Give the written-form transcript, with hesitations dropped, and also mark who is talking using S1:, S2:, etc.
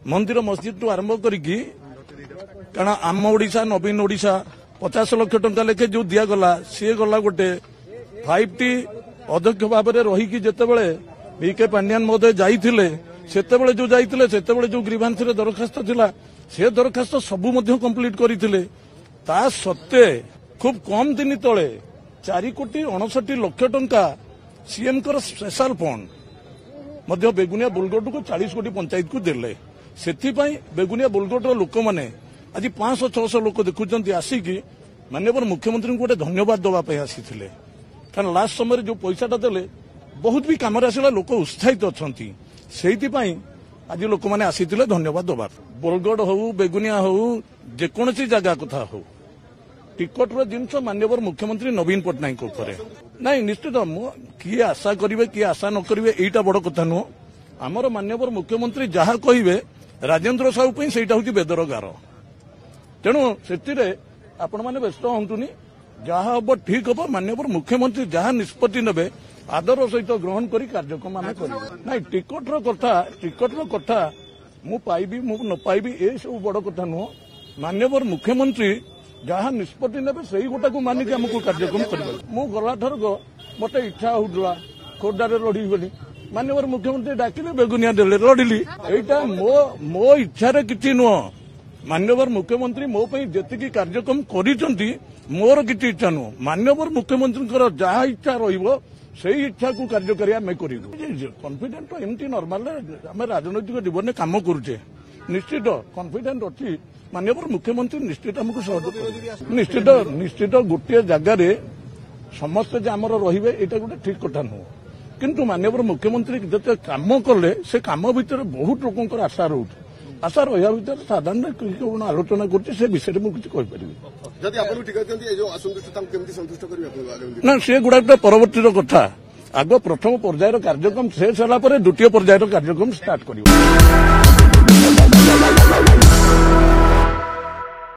S1: मंदिर मस्जिद टू आरंभ करिकी कारण आम ओडिशा नवीन ओडिशा 50 लाख टंका लेखे जो दिगला सी गला गोटे 5T अध्यक्ष भाव में रहीकि जितेबले बीके पांड्यान महोदय जाइथिले सेतेबले जो जाइथिले सेतेबले जो ग्रीवांस रे दरखास्त थिला से दरखास्त सबु मध्य कंप्लीट करिथिले ता सत्ते खूब कम दिन तले 4,59,00,000 टंका सीएम कर स्पेशल फंड मध्य बेगुनिया बोलगोट को 40 कोटी पंचायत को देले सेथिपाई बेगुनिया बोलगोट लोक माने आज 500-600 लोक देखुचंती आसिकी माननीय मुख्यमंत्री को गोटे धन्यवाद दवाई आसीथिले कारण लास्ट समय जो पैसाटा देले बहुत भी काम आसला लोक उत्साहित अच्छी से आज लोक मैंने आसीथिले धन्यवाद दवा बोलगड़ हो बेगुनिया हो जेकोसी जगह कथा हो टिकटर जिनस माननीय मुख्यमंत्री नवीन पट्टनायक ना निश्चित किए आशा करेंगे किए आशा न करेंगे यहीटा बड़ कथा नुह आमर माननीय मुख्यमंत्री जहाँ कहे राजेन्द्र साहू से बेदर गार तेणु से आपण मैंने व्यस्त हूँ जहाँ हम ठीक हम माननीय मुख्यमंत्री जहाँ निष्पत्ति ने आदर सहित ग्रहण कर कार्यक्रम आम कर ना टिकटर कथा मु पाइबी मु न पाइबी ये सब बड़ कथा नुह माननीय मुख्यमंत्री जहाँ निष्पत्ति ने से गोटा को मानिक आमको कार्यक्रम कर गला थरक मत इच्छा होता खोर्धार लड़ी बोली माननीय मुख्यमंत्री डाकिले बेगुनिया देले लड़िली एटा मो इच्छा किसी नुह माननीय मुख्यमंत्री मो जी कार्यक्रम करिसेंती मोर किसी इच्छा नुह माननीय मुख्यमंत्री जहाँ इच्छा रहिबो से इच्छा को कार्यकारी आम करूँ कन्फिडेंट एमती नॉर्मल आम राजनैतिक जीवन में काम करुचे निश्चित कन्फिडेंट अच्छी माननीय मुख्यमंत्री निश्चित आमको सहयोग निश्चित गोटे जगार समस्ते आमर रे यहाँ गोटे ठीक कथा नुह किंतु माननीय मुख्यमंत्री जिते काम कले से काम भितर बहुत लोक आशा रोचे आशा रहा भर साधारण आलोचना कर विषय में किसी ना से गुड़ा परवर्ती कथा आग प्रथम पर्यायर कार्यक्रम शेष होला द्वितीय पर्यायर कार्यक्रम स्टार्ट कर